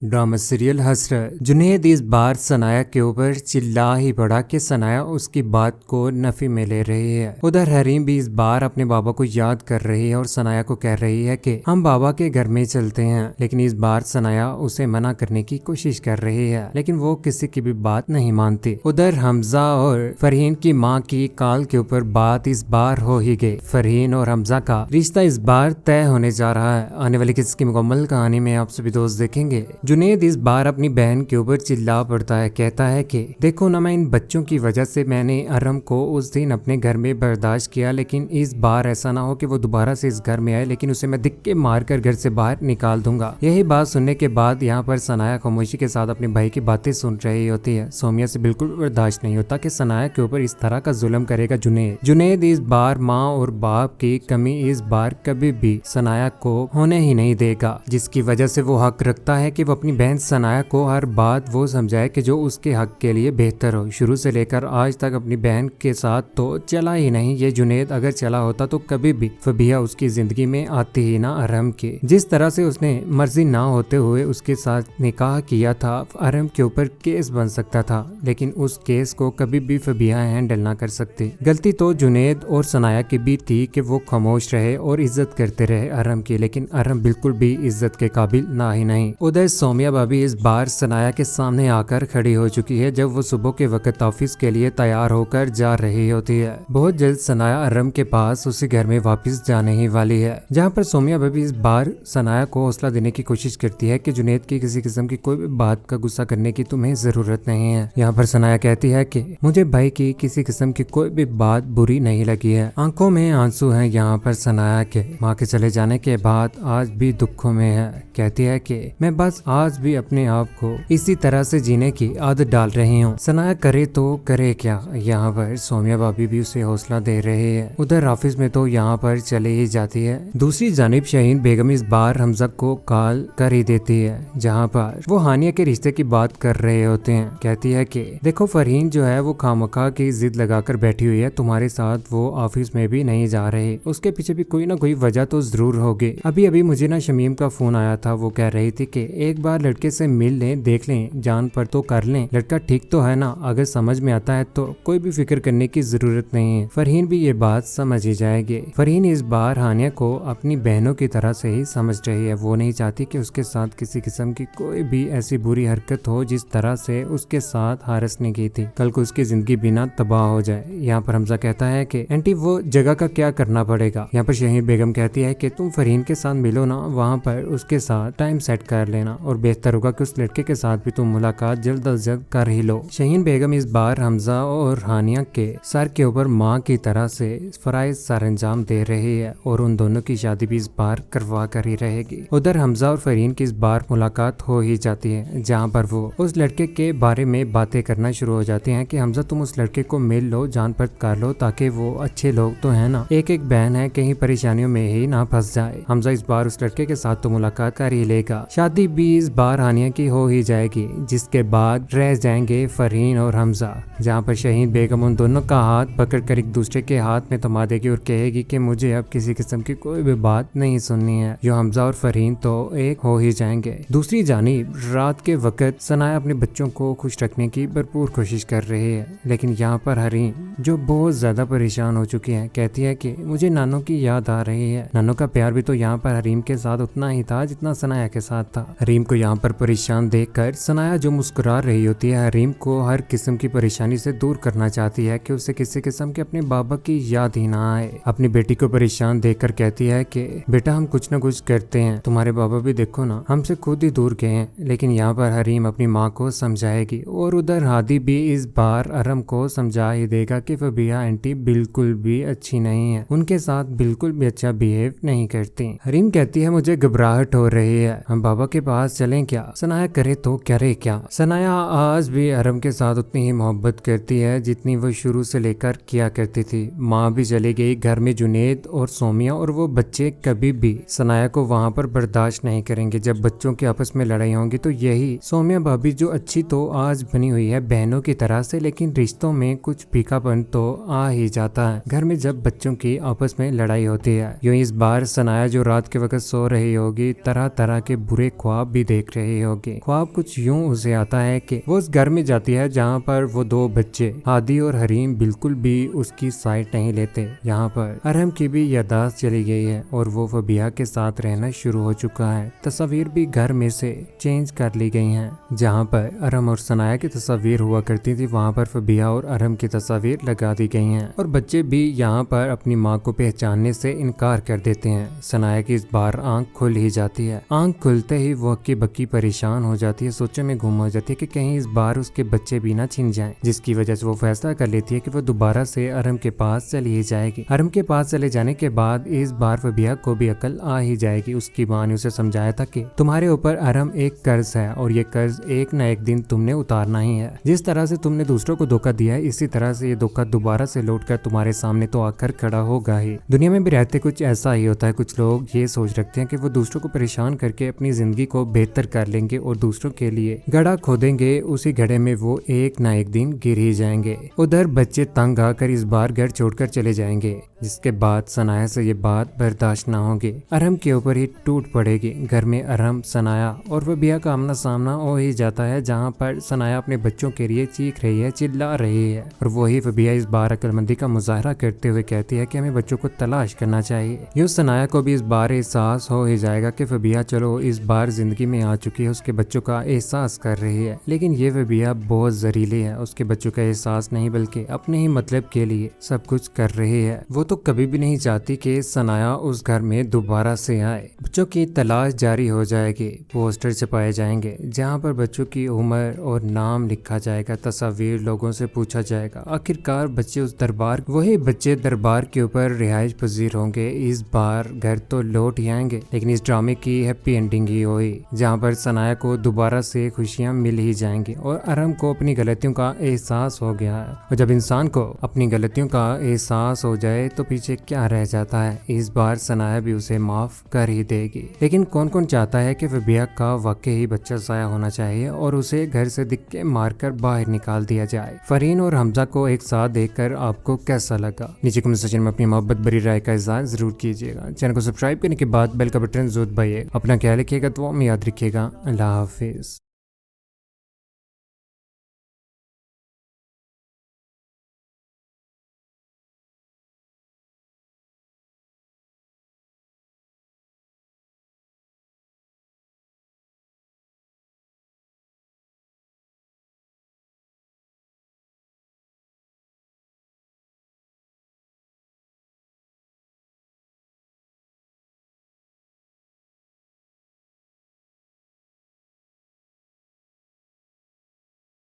Drama serial हसरत। जुनैद इस बार सनाया के ऊपर चिल्ला ही पड़ा कि सनाया उसकी बात को नफी में ले रही है। उधर हरीम भी इस बार अपने बाबा को याद कर रही है और सनाया को कह रही है कि हम बाबा के घर में चलते हैं, लेकिन इस बार सनाया उसे मना करने की कोशिश कर रही है, लेकिन वो किसी की भी बात नहीं मानती। उधर हमजा और फरहीन की माँ की काल के ऊपर बात इस बार हो ही गई। फरहीन और हमजा का रिश्ता इस बार तय होने जा रहा है। आने वाली किस की मुकम्मल कहानी में आप सभी दोस्त देखेंगे। जुनैद इस बार अपनी बहन के ऊपर चिल्ला पड़ता है, कहता है कि देखो ना, मैं इन बच्चों की वजह से मैंने अरम को उस दिन अपने घर में बर्दाश्त किया, लेकिन इस बार ऐसा ना हो कि वो दोबारा से इस घर में आए, लेकिन उसे मैं धिक्के मारकर घर से बाहर निकाल दूंगा। यही बात सुनने के बाद यहाँ पर सनाया खामोशी के साथ अपने भाई की बातें सुन रही होती है। सोमिया से बिल्कुल बर्दाश्त नहीं होता कि सनाया के ऊपर इस तरह का जुल्म करेगा जुनैद। जुनैद इस बार माँ और बाप की कमी इस बार कभी भी सनाया को होने ही नहीं देगा, जिसकी वजह से वो हक रखता है कि वो अपनी बहन सनाया को हर बात वो समझाए कि जो उसके हक के लिए बेहतर हो। शुरू से लेकर आज तक अपनी बहन के साथ तो चला ही नहीं ये जुनैद, अगर चला होता तो कभी भी फबिया उसकी जिंदगी में आती ही ना अरम के। जिस तरह से उसने मर्जी ना होते हुए उसके साथ निकाह किया था, अरम के ऊपर केस बन सकता था, लेकिन उस केस को कभी भी फबिया हैंडल ना कर सकती। गलती तो जुनैद और सनाया की भी थी कि वो खामोश रहे और इज्जत करते रहे अरम की, लेकिन अरम बिल्कुल भी इज्जत के काबिल ना ही नहीं। उधर सोमिया भाभी इस बार सनाया के सामने आकर खड़ी हो चुकी है जब वो सुबह के वक्त ऑफिस के लिए तैयार होकर जा रही होती है। बहुत जल्द सनाया अरम के पास उसी घर में वापस जाने ही वाली है, जहाँ पर सोमिया भाभी इस बार सनाया को हौसला देने की कोशिश करती है कि जुनैद की किसी किस्म की कोई भी बात का गुस्सा करने की तुम्हें जरूरत नहीं है। यहाँ पर सनाया कहती है कि मुझे भाई की किसी किस्म की कोई भी बात बुरी नहीं लगी है। आंखों में आंसू है यहाँ पर सनाया के। माँ के चले जाने के बाद आज भी दुखों में है। कहती है कि मैं बस आज भी अपने आप को इसी तरह से जीने की आदत डाल रही हूँ। सनाया करे तो करे क्या। यहाँ पर सोमिया भाभी भी उसे हौसला दे रही है। उधर ऑफिस में तो यहाँ पर चले ही जाती है। दूसरी जानिब शहीन बेगम इस बार हमजा को कॉल कर ही देती है, जहाँ पर वो हानिया के रिश्ते की बात कर रहे होते हैं। कहती है कि देखो फरहीन जो है वो खामखा की जिद लगाकर बैठी हुई है, तुम्हारे साथ वो ऑफिस में भी नहीं जा रही। उसके पीछे भी कोई ना कोई वजह तो जरूर होगी। अभी अभी मुझे ना शमीम का फोन आया था, वो कह रही थी कि एक बार लड़के से मिल लें, देख लें, जान पर तो कर लें, लड़का ठीक तो है ना, अगर समझ में आता है तो कोई भी फिक्र करने की जरूरत नहीं है। फरहीन भी ये बात समझ ही जाएगी। फरहीन इस बार हानिया को अपनी बहनों की तरह से ही समझ रही है। वो नहीं चाहती कि उसके साथ किसी किस्म की कोई भी ऐसी बुरी हरकत हो जिस तरह से उसके साथ हारिस ने की थी, कल को उसकी जिंदगी बिना तबाह हो जाए। यहाँ पर हमजा कहता है कि आंटी वो जगह का क्या करना पड़ेगा। यहाँ पर शहीन बेगम कहती है कि तुम फरहीन के साथ मिलो ना, वहाँ पर उसके साथ टाइम सेट कर लेना और बेहतर होगा कि उस लड़के के साथ भी तुम मुलाकात जल्द अज जल्द कर ही लो। शहीन बेगम इस बार हमजा और हानिया के सर के ऊपर माँ की तरह से फराइज सर अंजाम दे रही है और उन दोनों की शादी भी इस बार करवा कर ही रहेगी। उधर हमजा और फरहीन की इस बार मुलाकात हो ही जाती है, जहाँ पर वो उस लड़के के बारे में बातें करना शुरू हो जाती हैं कि हमजा तुम उस लड़के को मिल लो, जान पर कर लो, ताकि वो अच्छे लोग तो है ना, एक एक बहन है, कहीं परेशानियों में ही ना फंस जाए। हमजा इस बार उस लड़के के साथ तो मुलाकात कर ही लेगा। शादी भी इस बार हानिया की हो ही जाएगी, जिसके बाद रह जाएंगे फरहीन और हमजा, जहाँ पर शहीन बेगम उन दोनों का हाथ पकड़कर एक दूसरे के हाथ में थमा देगी और कहेगी कि मुझे अब किसी किस्म की कोई भी बात नहीं सुननी है। जो हमजा और फरहीन तो एक हो ही जाएंगे। दूसरी जानिब रात के वक्त सनाया अपने बच्चों को खुश रखने की भरपूर कोशिश कर रही है, लेकिन यहाँ पर हरीम जो बहुत ज्यादा परेशान हो चुकी है, कहती है कि मुझे नानों की याद आ रही है। नानों का प्यार भी तो यहाँ पर हरीम के साथ उतना ही था जितना सनाया के साथ था। हरीम को यहाँ पर परेशान देखकर सनाया जो मुस्कुरा रही होती है, हरीम को हर किस्म की परेशानी से दूर करना चाहती है कि उसे किसी किस्म के अपने बाबा की याद ही ना आए। अपनी बेटी को परेशान देखकर कहती है कि बेटा हम कुछ न कुछ करते हैं, तुम्हारे बाबा भी देखो ना हमसे खुद ही दूर गए हैं। लेकिन यहाँ पर हरीम अपनी माँ को समझाएगी और उधर हादी भी इस बार अरम को समझा ही देगा कि फबिया आंटी बिल्कुल भी अच्छी नहीं है, उनके साथ बिल्कुल भी अच्छा बिहेव नहीं करती। हरीम कहती है मुझे घबराहट हो रही है, हम बाबा के पास चलें क्या। सनाया करे तो करे क्या। सनाया आज भी अरम के साथ उतनी ही मोहब्बत करती है जितनी वो शुरू से लेकर किया करती थी। माँ भी चली गई, घर में जुनैद और सोमिया और वो बच्चे कभी भी सनाया को वहाँ पर बर्दाश्त नहीं करेंगे। जब बच्चों के आपस में लड़ाई होंगी तो यही सोमिया भाभी जो अच्छी तो आज बनी हुई है बहनों की तरह से, लेकिन रिश्तों में कुछ फीकापन तो आ ही जाता है घर में जब बच्चों की आपस में लड़ाई होती है। यूं इस बार सनाया जो रात के वक्त सो रही होगी तरह तरह के बुरे ख्वाब भी देख रही होगी। ख्वाब कुछ यूं उसे आता है कि वो उस घर में जाती है जहाँ पर वो दो बच्चे हादी और हरीम बिल्कुल भी उसकी साइड नहीं लेते। यहाँ पर अरहम की भी यादाश्त चली गई है और वो फबिहा के साथ रहना शुरू हो चुका है। तस्वीर भी घर में से चेंज कर ली गई हैं। जहाँ पर अरहम और सनाया की तस्वीर हुआ करती थी वहाँ पर फबिहा और अरहम की तस्वीर लगा दी गई हैं और बच्चे भी यहाँ पर अपनी माँ को पहचानने से इनकार कर देते हैं। सनाया की इस बार आंख खुल ही जाती है। आंख खुलते ही वो हक्की बक्की परेशान हो जाती है, सोचों में गुम हो जाती है कि कहीं इस बार उसके बच्चे भी ना छिन जाएं, जिसकी वजह से वो फैसला कर लेती है कि वो दोबारा से अरहम के पास चली ही जाएगी। अरहम के पास चले जाने के बाद इस बार फबिहा को भी अकल आ ही जाएगी। उसकी माँ ने उसे समझाया था कि तुम्हारे ऊपर अरहम एक कर्ज है और ये कर्ज एक न एक दिन तुमने उतारना ही है। जिस तरह से तुमने दूसरों को धोखा दिया है इसी तरह से ये धोखा दोबारा से लौट कर तुम्हारे सामने तो आकर खड़ा होगा ही। दुनिया में भी रहते कुछ ऐसा ही होता है। कुछ लोग ये सोच रखते हैं कि वो दूसरों को परेशान करके अपनी जिंदगी को बेहतर कर लेंगे और दूसरों के लिए गड्ढा खोदेंगे, उसी गड्ढे में वो एक ना एक दिन गिर ही जाएंगे। उधर बच्चे तंग आकर इस बार घर छोड़कर चले जाएंगे, जिसके बाद सनाया से ये बात बर्दाश्त ना होगी। अरहम के ऊपर ही टूट पड़ेगी। घर में अरहम, सनाया और फबिहा का आमना सामना हो ही जाता है, जहाँ पर सनाया अपने बच्चों के लिए चीख रही है, चिल्ला रही है और वही फबिहा इस बार अक्लमंदी का मुजाहरा करते हुए कहती है कि हमें बच्चों को तलाश करना चाहिए। यूँ सनाया को भी इस बार एहसास हो ही जाएगा कि फबिहा चलो इस बार जिंदगी में आ चुकी है, उसके बच्चों का एहसास कर रही है। लेकिन ये फबिहा बहुत जहरीली है, उसके बच्चों का एहसास नहीं बल्कि अपने ही मतलब के लिए सब कुछ कर रही है। वो तो कभी भी नहीं चाहती कि सनाया उस घर में दोबारा से आए। बच्चों की तलाश जारी हो जाएगी, पोस्टर छपाए जाएंगे जहाँ पर बच्चों की उम्र और नाम लिखा जाएगा, तस्वीर लोगों से पूछा जाएगा। आखिरकार बच्चे उस दरबार, वही बच्चे दरबार के ऊपर रिहाइश पजीर होंगे। इस बार घर तो लौट ही आएंगे, लेकिन इस ड्रामे की हैप्पी एंडिंग ही हुई, जहाँ पर सनाया को दोबारा से खुशियाँ मिल ही जाएंगी और अरहम को अपनी गलतियों का एहसास हो गया है। और जब इंसान को अपनी गलतियों का एहसास हो जाए तो पीछे क्या रह जाता है। इस बार सनाया भी उसे माफ कर ही देगी। लेकिन कौन कौन चाहता है कि फबिहा का वाकई ही बच्चा ज़ाया होना चाहिए और उसे घर से दिक्के मारकर बाहर निकाल दिया जाए। फरीन और हमजा को एक साथ देखकर आपको कैसा लगा? नीचे कमेंट सेक्शन में अपनी मोहब्बत भरी राय का इज़हार जरूर कीजिएगा। चैनल को सब्सक्राइब करने के बाद बेल का बटन जरूर दबाइए। अपना ख्याल रखिएगा, तो याद रखिएगा। अल्लाह हाफिज।